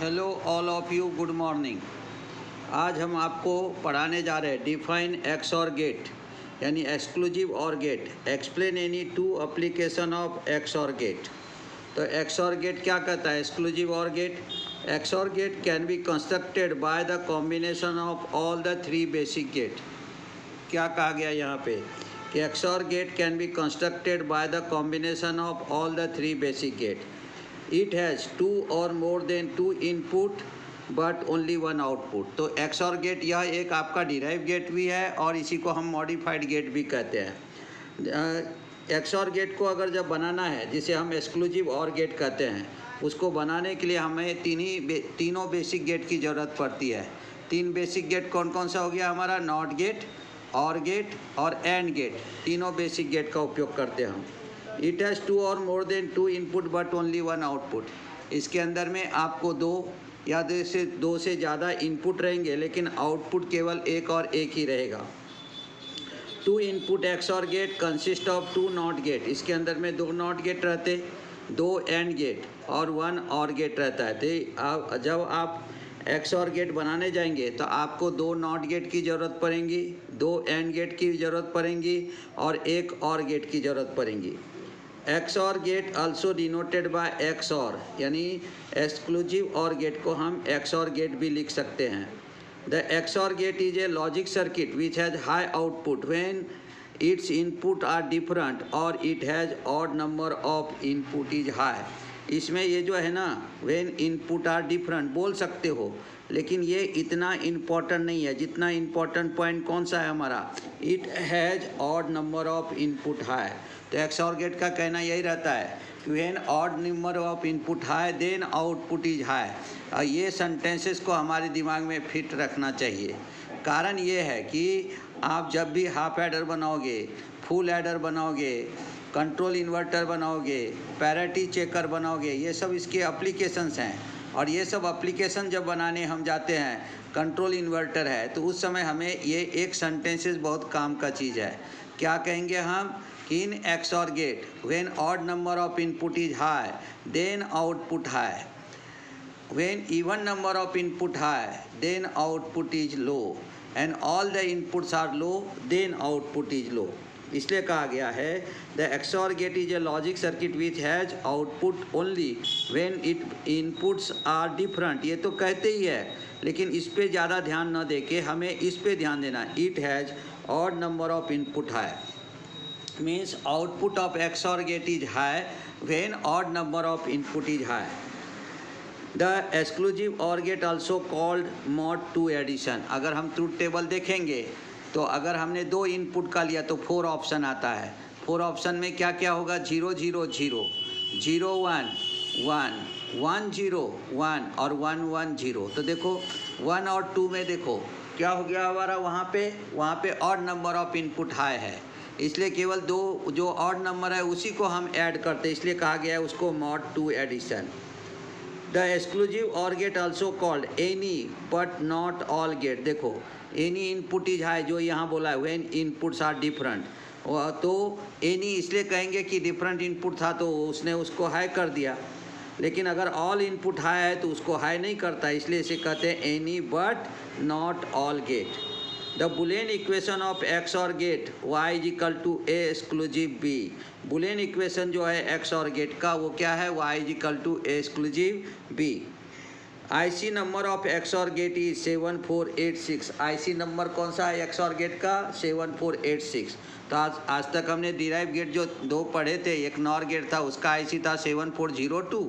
Hello all of you, good morning. आज हम आपको पढ़ाने जा रहे हैं डिफाइन एक्स और गेट यानी exclusive or gate. Explain any two application of X or gate. तो एक्स और गेट क्या कहता है? Exclusive or gate. X or gate can be constructed by the combination of all the three basic gate. क्या कहा गया यहाँ पे कि X or gate can be constructed by the combination of all the three basic gate. It has two or more than two input but only one output। तो XOR gate यह एक आपका डिराइव गेट भी है और इसी को हम मॉडिफाइड गेट भी कहते हैं। XOR गेट को अगर जब बनाना है, जिसे हम एक्सक्लूसिव और गेट कहते हैं, उसको बनाने के लिए हमें तीनों बेसिक गेट की ज़रूरत पड़ती है। तीन बेसिक गेट कौन कौन सा हो गया हमारा? नॉट गेट, और गेट और एंड गेट। तीनों बेसिक गेट का उपयोग करते हैं हम। It has two or more than two input but only one output. इसके अंदर में आपको दो से ज़्यादा इनपुट रहेंगे, लेकिन आउटपुट केवल एक और एक ही रहेगा। Two input XOR gate consist of two not gate. इसके अंदर में दो नॉट गेट रहते, दो एंड गेट और वन और गेट रहता है। तो जब आप XOR गेट बनाने जाएंगे तो आपको दो नॉट गेट की ज़रूरत पड़ेगी, दो एंड गेट की ज़रूरत पड़ेगी और एक और गेट की ज़रूरत पड़ेगी। XOR gate also denoted by XOR, यानी एक्सक्लूसिव और गेट को हम XOR गेट भी लिख सकते हैं। The XOR gate is a logic circuit which has high output when its input are different or it has odd number of input is high. इसमें ये जो है ना, व्हेन इनपुट आर डिफरेंट बोल सकते हो, लेकिन ये इतना इम्पॉर्टेंट नहीं है। जितना इम्पॉर्टेंट पॉइंट कौन सा है हमारा? It has odd number of input high. तो XOR गेट का कहना यही रहता है कि when odd number of input high then output is high. और ये सेंटेंसेस को हमारे दिमाग में फिट रखना चाहिए। कारण ये है कि आप जब भी हाफ एडर बनाओगे, फुल एडर बनाओगे, कंट्रोल इन्वर्टर बनाओगे, पैरिटी चेकर बनाओगे, ये सब इसके एप्लीकेशंस हैं। और ये सब एप्लीकेशन जब बनाने हम जाते हैं, कंट्रोल इन्वर्टर है, तो उस समय हमें ये एक सेंटेंसेस बहुत काम का चीज़ है। क्या कहेंगे हम? In XOR gate when odd number of input is high then output high, when even number of input high then output is low, and all the inputs are low then output is low. इसलिए कहा गया है the XOR gate is a logic circuit which has output only when it inputs are different. ये तो कहते ही है, लेकिन इस पे ज़्यादा ध्यान न दे के हमें इस पे ध्यान देना। It has odd number of input high means output of XOR gate is high when odd number of input is high. The exclusive OR gate also called mod 2 addition। अगर हम ट्रूथ टेबल देखेंगे तो अगर हमने दो input का लिया तो 4 ऑप्शन आता है। 4 ऑप्शन में क्या क्या होगा? 0 0 0, 0 1 1, 1 0 1 और 1 1 0। तो देखो 1 और 2 में देखो क्या हो गया हमारा? वहाँ पे odd number of input high है, इसलिए केवल दो जो ऑड नंबर है उसी को हम ऐड करते हैं, इसलिए कहा गया है उसको mod 2 addition. The exclusive or gate also called any but not all gate. देखो एनी इनपुट इज हाई, जो यहाँ बोला है व्हेन इनपुट्स आर डिफरेंट, तो एनी इसलिए कहेंगे कि डिफरेंट इनपुट था तो उसने उसको हाई कर दिया। लेकिन अगर ऑल इनपुट हाई है तो उसको हाई नहीं करता, इसलिए इसे कहते हैं any but not all gate. The boolean equation of XOR gate y is equal to a exclusive b। Boolean equation जो है XOR गेट का वो क्या है? y is equal to a exclusive b। IC number of XOR gate is 7486। IC number कौन सा है XOR gate का? 7486। तो आज तक हमने डिराइव गेट जो दो पढ़े थे, एक नॉर गेट था उसका IC था 7402,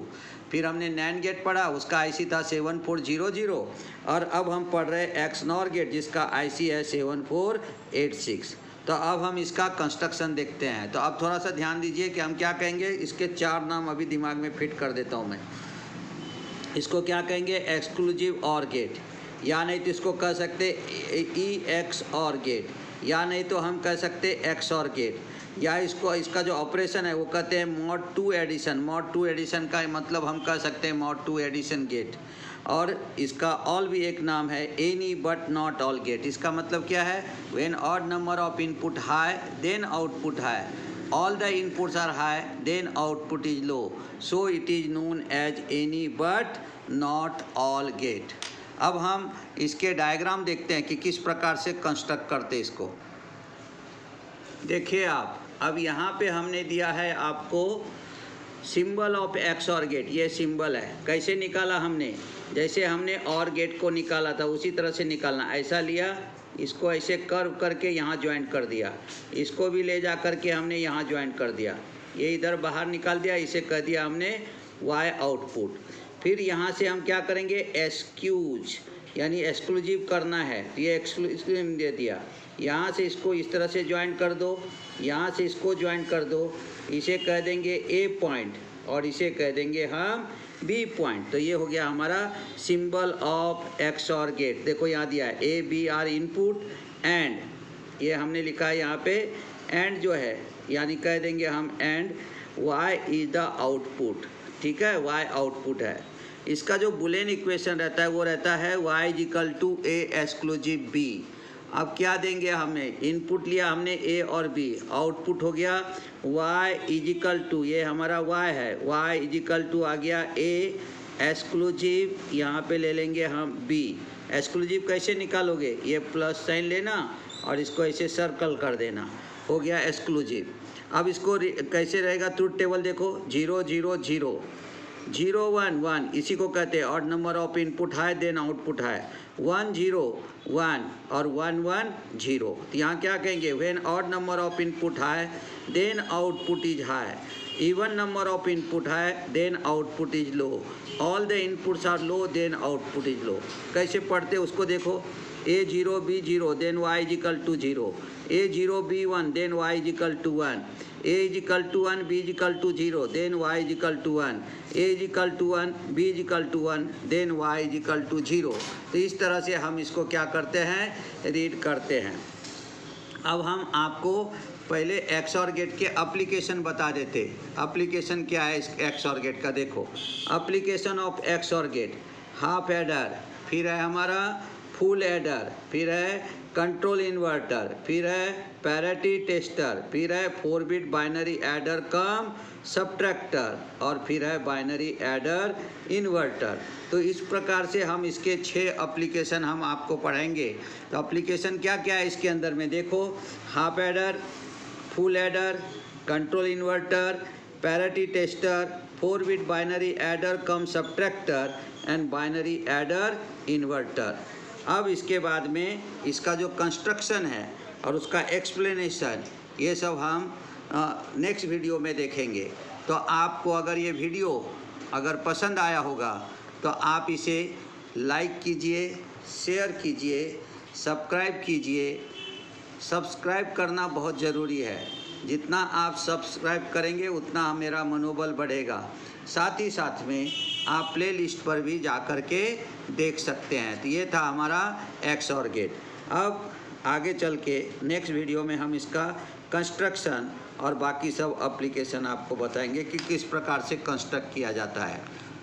फिर हमने नैंड गेट पढ़ा उसका IC था 7400, और अब हम पढ़ रहे XNOR गेट जिसका IC है 7486। तो अब हम इसका कंस्ट्रक्शन देखते हैं। तो अब थोड़ा सा ध्यान दीजिए कि हम क्या कहेंगे। इसके 4 नाम अभी दिमाग में फिट कर देता हूँ मैं। इसको क्या कहेंगे? एक्सक्लूसिव और गेट, या नहीं तो इसको कह सकते EXOR गेट, या नहीं तो हम कह सकते XOR गेट, या इसका जो ऑपरेशन है वो कहते हैं मॉड 2 एडिशन। मॉड 2 एडिशन का मतलब हम कह सकते हैं मॉड 2 एडिशन गेट। और इसका ऑल भी एक नाम है any but not all gate. इसका मतलब क्या है? When odd number of input high then output high, all the inputs are high, then output is low. So it is known as any but not all gate. अब हम इसके diagram देखते हैं कि किस प्रकार से कंस्ट्रक्ट करते इसको। देखिए आप, अब यहाँ पे हमने दिया है आपको सिंबल ऑफ XOR गेट। ये सिंबल है, कैसे निकाला हमने, जैसे हमने OR गेट को निकाला था उसी तरह से निकालना। ऐसा लिया, इसको ऐसे कर्व करके यहाँ ज्वाइंट कर दिया, इसको भी ले जा करके हमने यहाँ ज्वाइंट कर दिया, ये इधर बाहर निकाल दिया, इसे कह दिया हमने Y आउटपुट। फिर यहाँ से हम क्या करेंगे, एक्सक्यूज यानी एक्सक्लूसिव करना है, तो ये एक्सक्लूसिव दे दिया। यहाँ से इसको इस तरह से ज्वाइंट कर दो, यहाँ से इसको ज्वाइंट कर दो, इसे कह देंगे A पॉइंट और इसे कह देंगे हम B पॉइंट। तो ये हो गया हमारा सिंबल ऑफ XOR गेट। देखो यहाँ दिया है A B R input and, ये हमने लिखा है यहाँ पे एंड जो है, यानी कह देंगे हम and Y is the output. ठीक है, Y आउटपुट है। इसका जो बुलियन इक्वेशन रहता है वो रहता है Y is equal to A exclusive B। अब क्या देंगे, हमें इनपुट लिया हमने A और B, आउटपुट हो गया Y इज इक्वल टू, ये हमारा Y है, Y इज इक्वल टू आ गया A एक्सक्लूसिव, यहाँ पे ले लेंगे हम B। एक्सक्लूसिव कैसे निकालोगे, ये प्लस साइन लेना और इसको ऐसे सर्कल कर देना, हो गया एक्सक्लूसिव। अब इसको कैसे रहेगा ट्रुथ टेबल, देखो 0 0 0 0 1 1, इसी को कहते हैं ऑड नंबर ऑफ इनपुट है देन आउटपुट है। 1 0 1 और 1 1 0, तो यहाँ क्या कहेंगे, when odd number of input है then output is high, even number of input है then output is low, all the inputs are low then output is low. कैसे पढ़ते उसको देखो, A0 B0 then Y is equal to 0, A0 B1 then Y is equal to 1, A is equal to 1 B is equal to 0 then Y is equal to 1, A is equal to 1 B is equal to 1 then Y is equal to 0। तो इस तरह से हम इसको क्या करते हैं, read करते हैं। अब हम आपको पहले XOR गेट के एप्लीकेशन बता देते। एप्लीकेशन क्या है इस XOR गेट का, देखो application of XOR gate, half adder, फिर है हमारा फुल एडर, फिर है कंट्रोल इन्वर्टर, फिर है पैरिटी टेस्टर, फिर है 4 बिट बाइनरी एडर कम सब्ट्रैक्टर और फिर है बाइनरी एडर इन्वर्टर। तो इस प्रकार से हम इसके 6 एप्लीकेशन हम आपको पढ़ाएंगे। तो एप्लीकेशन क्या क्या है इसके अंदर में, देखो half adder, full adder, control inverter, parity tester, 4 bit binary adder come subtractor and binary adder inverter. अब इसके बाद में इसका जो कंस्ट्रक्शन है और उसका एक्सप्लेनेशन, ये सब हम नेक्स्ट वीडियो में देखेंगे। तो आपको अगर ये वीडियो अगर पसंद आया होगा तो आप इसे लाइक कीजिए, शेयर कीजिए, सब्सक्राइब कीजिए। सब्सक्राइब करना बहुत ज़रूरी है, जितना आप सब्सक्राइब करेंगे उतना मेरा मनोबल बढ़ेगा। साथ ही साथ में आप प्ले लिस्ट पर भी जा कर के देख सकते हैं। तो ये था हमारा XOR गेट। अब आगे चल के नेक्स्ट वीडियो में हम इसका कंस्ट्रक्शन और बाकी सब एप्लीकेशन आपको बताएंगे कि किस प्रकार से कंस्ट्रक्ट किया जाता है।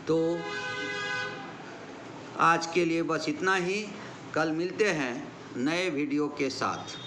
तो आज के लिए बस इतना ही, कल मिलते हैं नए वीडियो के साथ।